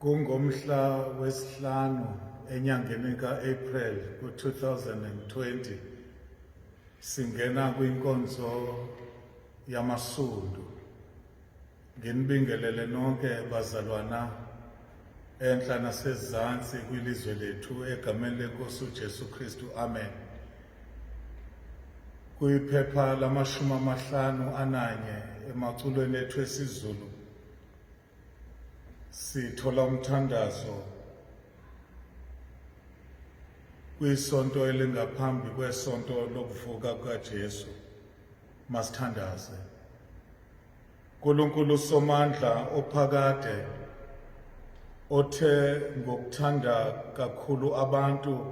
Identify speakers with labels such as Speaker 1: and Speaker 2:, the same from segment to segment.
Speaker 1: Kungomhla wesihlanu enyangeni ka-April ku-2020 singena kwinkonzo yamasundu. Nginibingelele nonke bazalwana enhla nasezantsi kwilizwe lethu egameni lenkosi uJesu Kristu. Amen. Kwiphepha lama-51 emaculweni ethu esiZulu sithola umthandazo kwisonto elingaphambi kwesonto lokuvuka kukaJesu. Masithandaze. Nkulunkulu somandla ophakade, othe ngokuthanda kakhulu abantu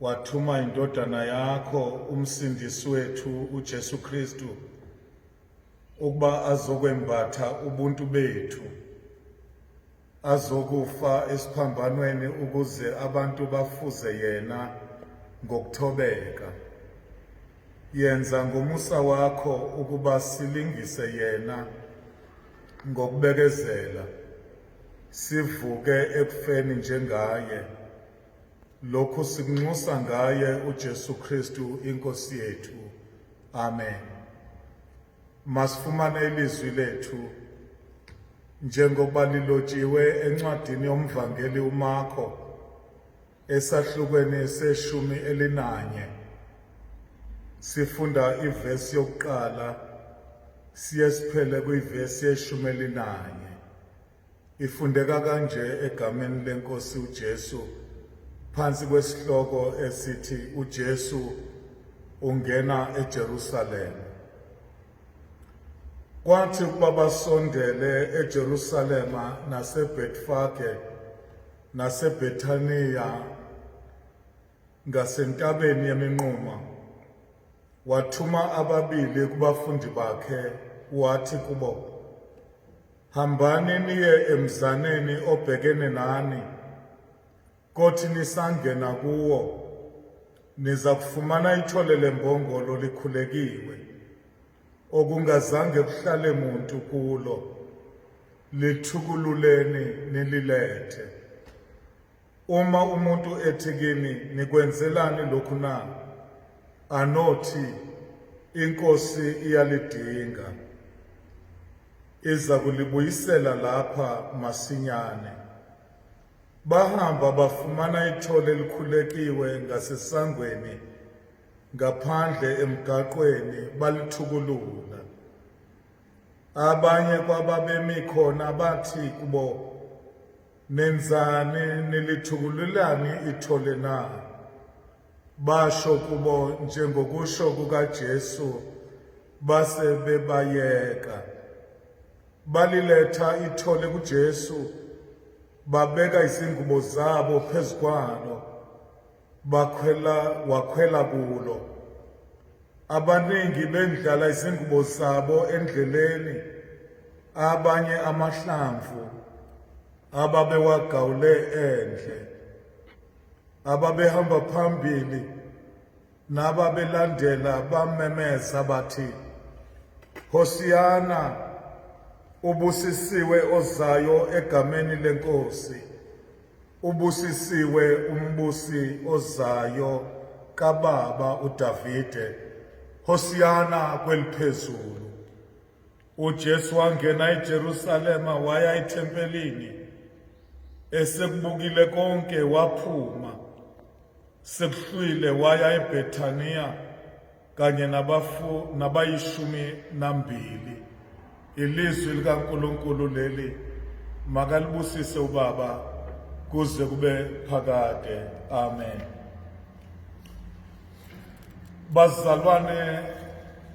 Speaker 1: wathuma indodana yakho umsindisi wethu uJesu Kristu ukuba azokwembatha ubuntu bethu, azokufa esiphambanweni ukuze abantu bafuze yena ngokuthobeka. Yenza ngomusa wakho ukuba silingise yena ngokubekezela, sivuke ekufeni njengaye. Lokhu sikunxusa ngaye uJesu Kristu inkosi yethu. Amen. Masifumane ilizwi lethu njengoba lilotshiwe encwadini yomvangeli uMarko esahlukweni se-11. Sifunda ivesi yokuqala siye siphele kwivesi ye-11. Ifundeka kanje egameni lenkosi uJesu phansi kwesihloko esithi uJesu ungena eJerusalema. Kwathi ukuba basondele eJerusalema naseBhetfage naseBhethaniya ngasentabeni yeminquma, wathuma ababili kubafundi bakhe wathi kubo, hambani niye emzaneni obhekene nani, kothi nisangena kuwo niza kufumana ithole lembongolo likhulekiwe, okungazange kuhlale muntu kulo. Lithukululeni nililethe. Uma umuntu ethi kini, nikwenzelani lokhu na? Anothi, inkosi iyalidinga, iza kulibuyisela lapha masinyane. Bahamba bafumana ithole elikhulekiwe ngasesangweni ngaphandle emgaqweni, balithukulula. Abanye kwababemi khona bathi kubo, nenzani nilithukululani ithole na? Basho kubo njengokusho kukaJesu, base bebayeka. Baliletha ithole kuJesu, babeka izingubo zabo phezu kwalo, wakhwela kulo. Abaningi bendlala izingubo zabo endleleni, abanye amahlamvu ababewagawule endle. Ababehamba phambili nababelandela bamemeza bathi, Hosiyana, ubusisiwe ozayo egameni lenkosi, ubusisiwe umbusi ozayo kababa uDavide, Hosiyana kweliphezulu. uJesu wangena eJerusalema waya ethempelini, esekubukile konke waphuma. Sekuhlwile waya eBhethaniya kanye nabayi-12. Ilizwi likaNkulunkulu leli makalibusise uBaba kuze kube phakade. Amen. Bazalwane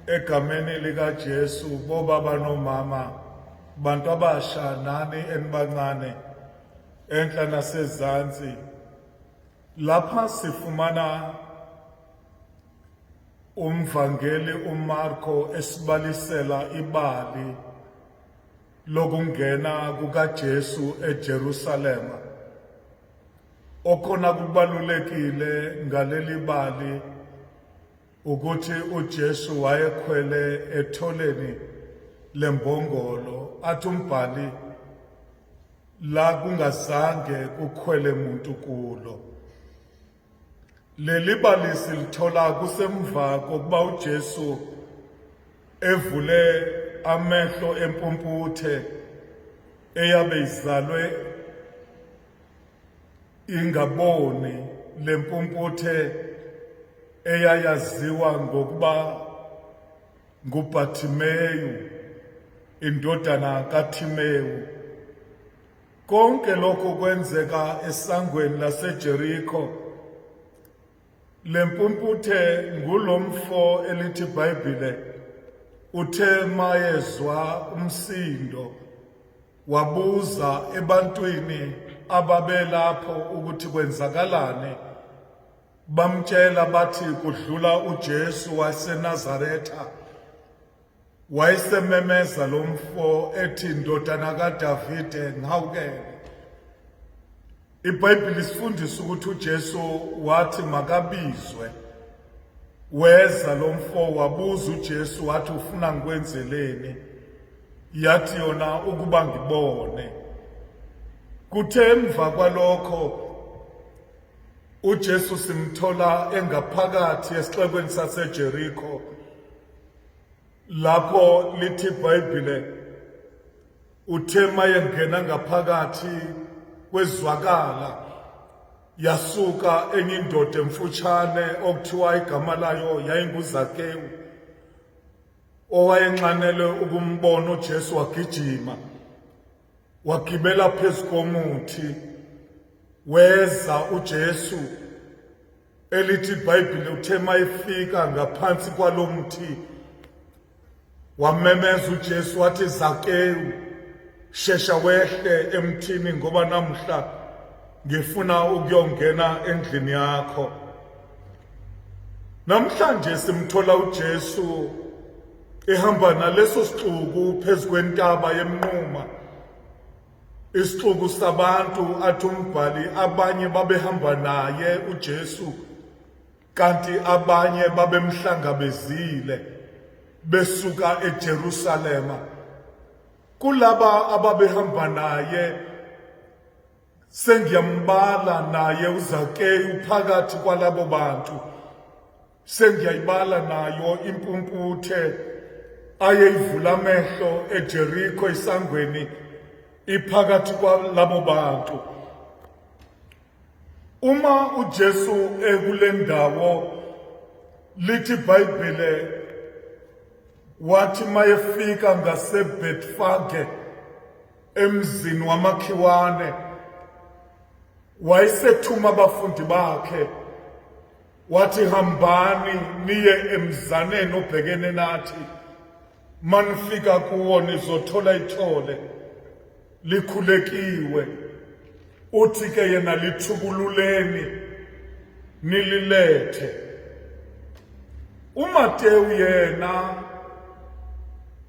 Speaker 1: egameni likaJesu, bobaba nomama, bantu abasha nani enibancane enhla nasezantsi, lapha sifumana umvangeli uMarko esibalisela ibali lokungena kukaJesu eJerusalema. Okhona kubalulekile ngaleli bali ukuthi uJesu wayekhwele etholeni lembongolo. Athi umbhali la kungazange kukhwele muntu kulo. Leli balisi lithola kusemva kokuba uJesu evule amehlo empumputhe eyabe izalwe ingaboni, lempumputhe eyayaziwa ngokuba nguBhathimeyu, indodana kaTimewu. Konke lokho kwenzeka esangweni laseJerikho. Lempumputhe ngulomfo elithi iBhayibhile uthe mayezwa umsindo wabuza ebantwini ababelapho ukuthi kwenzakalani. Bamtshela bathi kudlula uJesu waseNazaretha. Wayesememeza lomfo ethi, ndodana kaDavide, ngihawukele. iBhayibhile isifundisa ukuthi uJesu wathi makabizwe. Weza lomfo wabuza uJesu wathi, ufuna ngikwenzeleni? Yathi yona, ukuba ngibone. Kuthe emva kwalokho uJesu simthola engaphakathi esixekweni saseJerikho. Lapho lithi iBhayibhile uthe mayengena ngaphakathi kwezwakala yasuka enye indoda emfutshane okuthiwa igama layo yayinguZakewu, owayenxanele ukumbona uJesu. Wagijima wagibela phezu komuthi. Weza uJesu, elithi iBhayibhile uthe mayefika ngaphansi kwalo mthi wamemeza uJesu wathi, Zakewu, shesha wehle emthini ngoba namhla ngifuna ukuyongena endlini yakho. Namhlanje simthola uJesu ehamba naleso sixuku phezu kwentaba yemnquma, isixuku sabantu. Athi umbhali abanye babehamba naye uJesu, kanti abanye babemhlangabezile besuka eJerusalema. Kulaba ababehamba naye sengiyambala naye uZakewu phakathi kwalabo bantu. Sengiyayibala nayo impumputhe ayeyivula amehlo eJerikho esangweni iphakathi kwalabo bantu. Uma uJesu ekule ndawo, lithi iBhayibhile wathi mayefika ngaseBhethfage emzini wamakhiwane, wayesethuma abafundi bakhe wathi, hambani niye emzaneni obhekene nathi. Manifika kuwo nizothola ithole likhulekiwe. Uthi ke yena, lithukululeni nililethe. uMateyu yena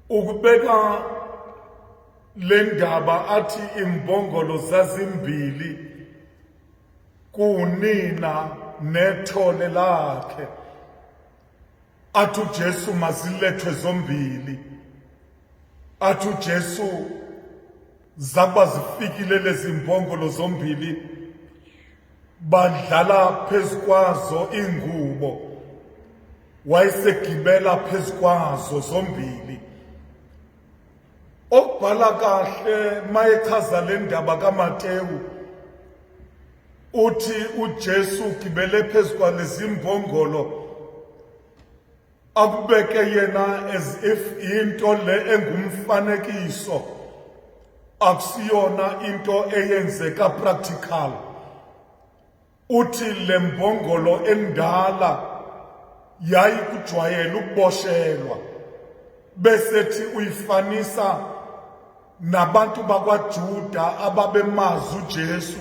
Speaker 1: ukubeka le ndaba athi imbongolo zazimbili, kunina nethole lakhe. Athi uJesu mazilethwe zombili. Athi uJesu zaba zifikile lezi mbongolo zombili, badlala phezu kwazo ingubo. Wayesegibela phezu kwazo zombili. Okubhala kahle mayechaza le ndaba kaMateyu, uthi uJesu ugibele phezu kwalezi mbongolo akubeke yena as if into le engumfanekiso, akusiyona into eyenzeka practical. Uthi le mbongolo endala yayikujwayela ukuboshelwa, besethi uyifanisa nabantu bakwaJuda ababemazi uJesu,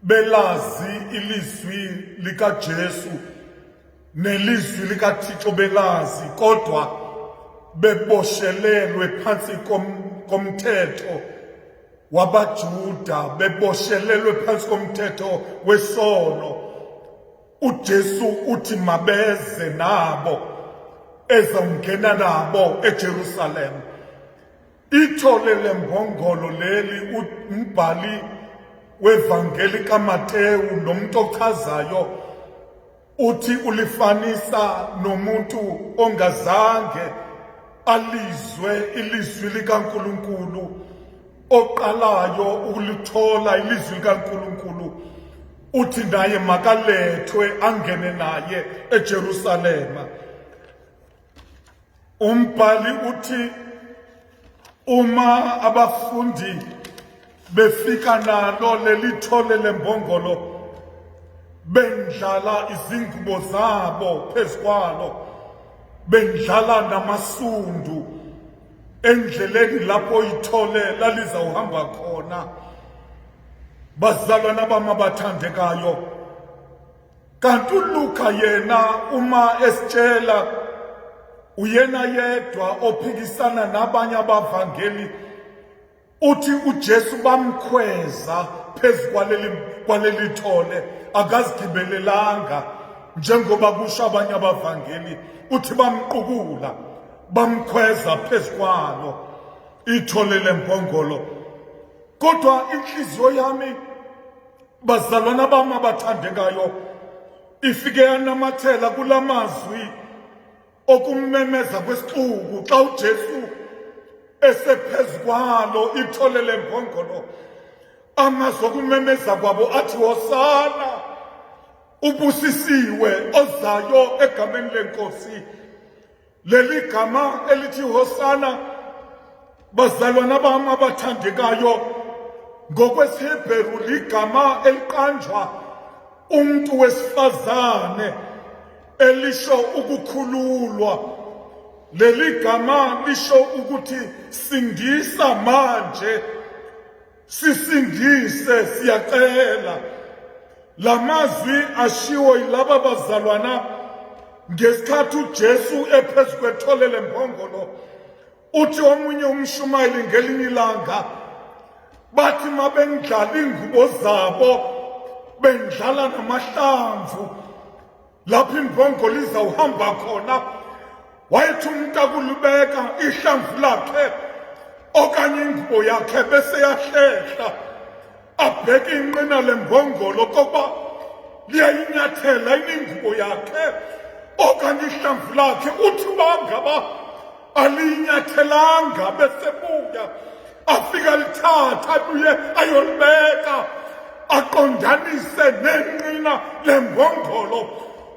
Speaker 1: belazi ilizwi likaJesu nelizwi likaThixo belazi, kodwa beboshelelwe phansi komthetho wabaJuda, beboshelelwe phansi komthetho wesono. uJesu uthi mabeze nabo, ezongena nabo eJerusalem. ithole lembongolo leli umbhali wevangeli kaMateyu nomuntu ochazayo uthi ulifanisa nomuntu ongazange alizwe ilizwi likaNkulunkulu, oqalayo ukulithola ilizwi likaNkulunkulu. Uthi naye makalethwe angene naye eJerusalema. Umbhali uthi uma abafundi befika nalo lelithole lembongolo, bendlala izingubo zabo phezu kwalo, bendlala namasundu endleleni lapho ithole lalizawuhamba khona. Bazalwana bami abathandekayo, kanti uLuka yena uma esitshela uyena yedwa ophikisana nabanye abavangeli, uthi uJesu bamkhweza phezu kwaleli thole, akazigibelelanga njengoba kusho abanye abavangeli. Uthi bamqukula, bamkhweza phezu kwalo ithole lembongolo. Kodwa inhliziyo yami, bazalwana bami abathandekayo, ifike yanamathela kulamazwi okumemeza kwesixuku xa uJesu esephezu kwalo ithole lembongolo. Amazwi okumemeza kwabo athi, Hosana, ubusisiwe ozayo egameni lenkosi. Leli gama elithi Hosana, bazalwana bami abathandekayo, ngokwesiHebheru ligama eliqanjwa umuntu wesifazane elisho ukukhululwa. Leli gama lisho ukuthi sindisa manje, sisindise siyacela. Lamazwi ashiwo yilaba bazalwana ngesikhathi uJesu ephezu kwethole lembongolo. Uthi omunye umshumayeli ngelinye ilanga, bathi mabendlala ingubo zabo, bendlala namahlamvu lapho imbongolo izawuhamba khona, wayethi umuntu akulibeka ihlamvu lakhe okanye ingubo yakhe bese yahlehla, abheke inqina lembongolo kokuba liyayinyathela ingubo yakhe okanye ihlamvu lakhe. Uthi bangaba aliyinyathelanga, besebuya afika lithatha abuye ayolibeka, aqondanise nenqina lembongolo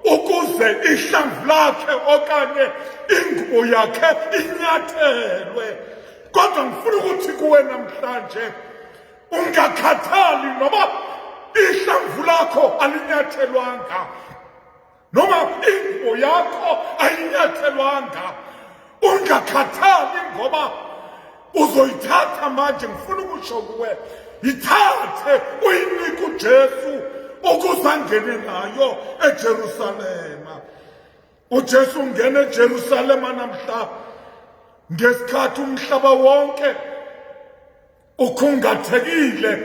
Speaker 1: ukuze ihlamvu lakhe okanye ingubo yakhe inyathelwe. Kodwa ngifuna ukuthi kuwe namhlanje, ungakhathali noba ihlamvu lakho alinyathelwanga, noma ingubo yakho ayinyathelwanga. Ungakhathali ngoba uzoyithatha manje. Ngifuna ukusho kuwe, yithathe uyinike uJesu ukuze angene nayo eJerusalema. uJesu ungene eJerusalema namhla ngesikhathi umhlaba wonke ukhungathekile,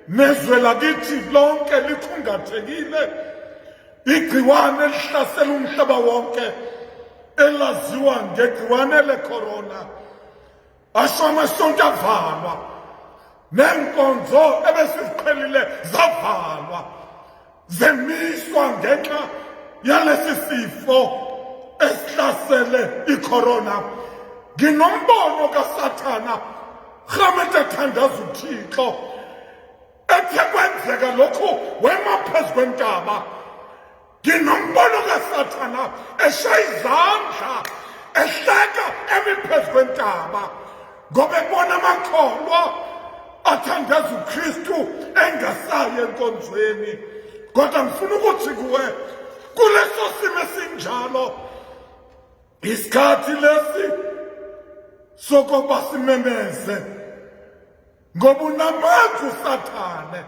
Speaker 1: nezwe lakithi lonke likhungathekile. Igciwane elihlasela umhlaba wonke elaziwa ngegciwane lecorona. Asho amasonto avalwa, nenkonzo ebesiziqhelile zavalwa, zemiswa ngenxa yalesi sifo esihlasele icorona. Nginombono kaSathana Khamet ethandaza uThixo, ethe kwenzeka lokhu wema phezu kwentaba. Nginombono kaSathana eshaya izandla ehleka emi phezu kwentaba, ngoba ebona amakholwa athandaza uKristu engasayi enkonzweni. Kodwa ngifuna ukuthi kuwe, kuleso simo esinjalo, isikhathi lesi sokuba simemeze, ngoba unamandla uSathane,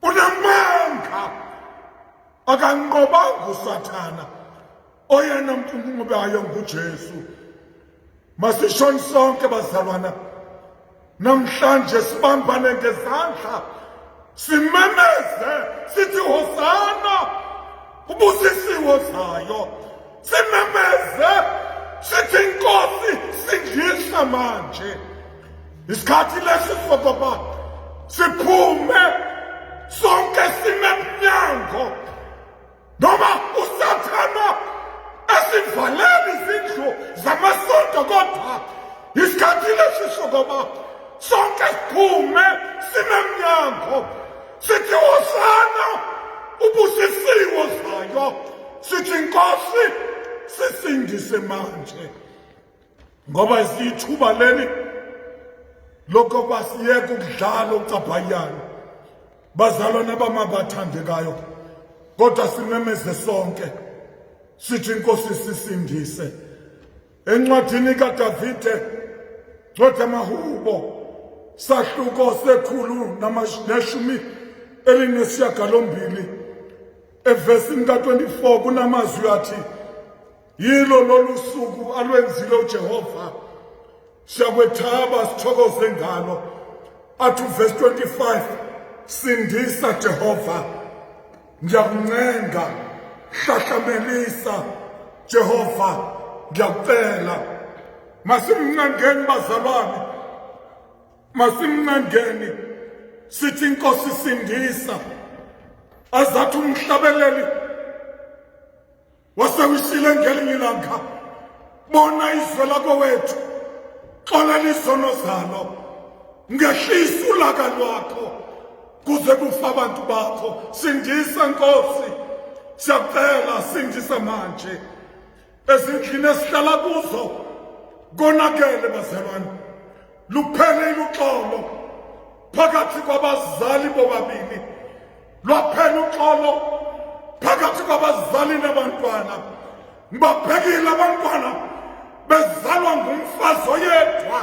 Speaker 1: unamandla. Akanqobanga uSathana, oyena mnqobayo nguJesu. Masishoni sonke bazalwana namhlanje, sibambane ngezandla, simemeze sithi Hosana, ubusisiwe ozayo. Simemeze sithi Nkosi sindisa manje. Isikhathi lesi sokuba siphume sonke sinemnyango noma usathana esivaleni izindlu zamasonto, kodwa isikhathi lesi sokuba sonke siphume sinemnyango sithi Hosana ubusisiwe zayo, sithi Nkosi sisindise manje, ngoba siyithuba leli lokuba siyeke ukudlala ucaphayiana. Bazalwane bamabathandekayo, kodwa simemeze sonke sithi Nkosi sisindise. Encwadini kaDavide ncwadi yamahubo sahluko sekhulu namashumi elinesishiyagalombili evesini ka-24 kunamazwi athi, yilo lolu suku alwenzile uJehova, siyakwethaba sithokoze ngalo. Athi verse 25, sindisa Jehova, ngiyakuncenga, hlahlamelisa Jehova, ngiyakucela. Masimncengeni bazalwane, masimncengeni sithi Nkosi sindisa. Azathi umhlabeleli wasewishile ngelinye ilanga, bona izwe lako wethu, xolela izono zalo, ngehlisa ulaka lwakho kuze kufa abantu bakho. Sindisa Nkosi, siyakucela, sindisa manje. Ezindlini esihlala kuzo konakele bazalwane, luphele uxolo phakathi kwabazali bobabili, lwaphela uxolo phakathi kwabazali nabantwana. Ngibabhekile abantwana bezalwa ngumfazi oyedwa,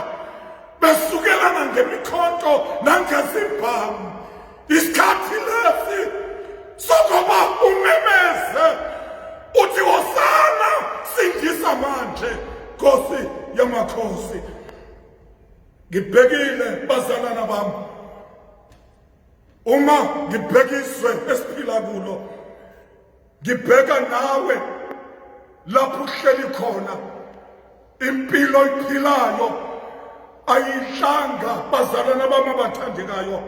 Speaker 1: besukelana ngemikhonto nangezimpawu. Isikhathi lesi sokuba umemeze uthi Hosana sindisa manje, Nkosi yamakhosi. Ngibhekile bazalwana bami, uma ngibhekiswe esiphila kulo, ngibheka nawe lapho uhleli khona. Impilo oyiphilayo ayihlanga bazalwana bami abathandekayo,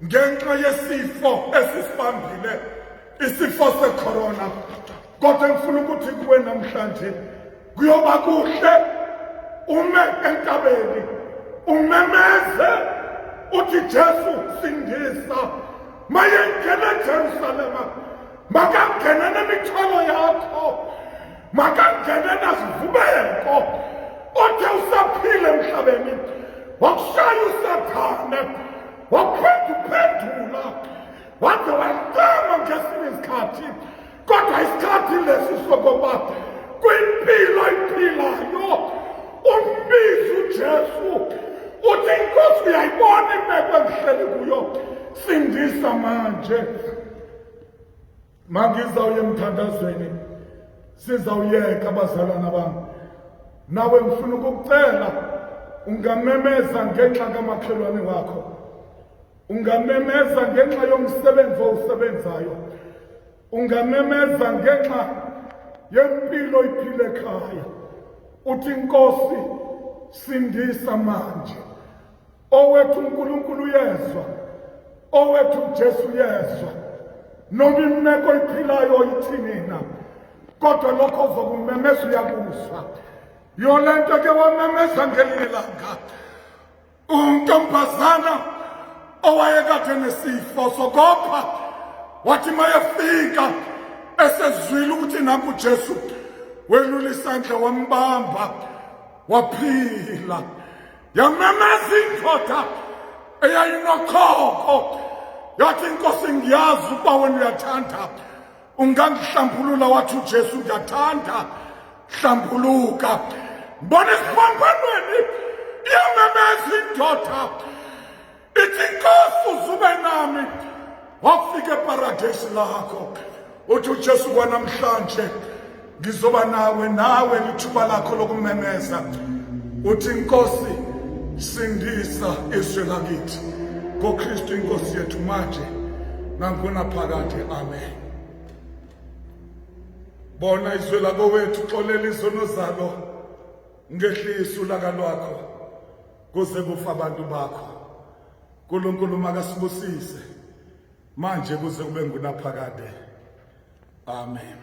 Speaker 1: ngenxa yesifo esisibambile, isifo secorona. Kodwa ngifuna ukuthi kuwe namhlanje kuyoba kuhle ume entabeni umemeze uthi Jesu sindisa. Mayengena eJerusalema, makangene nemithwalo yakho, makangene nazivubeko. Othe usaphile emhlabeni, wakushaya usathane, wakuphendula, waze wacama ngesinye isikhathi. Kodwa isikhathi lesi sokuba kwimpilo oyiphilayo umbize uJesu, uthi Nkosi uyayibona imeko engihleli kuyo, sindisa manje. Mangizawuye emthandazweni, sizawuyeka bazalwana bami. Nawe ngifuna ukukucela ungamemeza ngenxa kamakhelwane wakho, ungamemeza ngenxa yomsebenzi owusebenzayo, ungamemeza ngenxa yempilo oyiphile ekhaya. Uthi Nkosi sindisa manje. Owethu uNkulunkulu uyezwa, owethu uJesu uyezwa, noma imeko oyiphilayo oyithini na, kodwa lokho uzokumemeza uyakuzwa. Yolento ke wamemeza ngelinye ilanga untombazana owayekade nesifo sokopha, wathi mayefika esezwile ukuthi nanku uJesu welula isandla wambamba waphila. Yamemeza indoda eyayinokhokho, yathi Nkosi ngiyazi ukuba wena uyathanda ungangihlambulula. Wathi uJesu ngiyathanda, hlambuluka. Mbona esiphambanweni iyamemeza indoda ithi Nkosi uzube nami, wafika eparadesi lakho. Uthi uJesu kwanamhlanje ngizoba nawe lithuba lakho lokumemeza. Uthi Nkosi sindisa izwe lakithi ngoKristu iNkosi yethu manje nangunaphakade. Amen. Bona izwe lako wethu, xolela izono zalo, ngehlisa ulaka lwakho kuze kufa abantu bakho. uNkulunkulu makasibusise manje kuze kube ngunaphakade. Amen.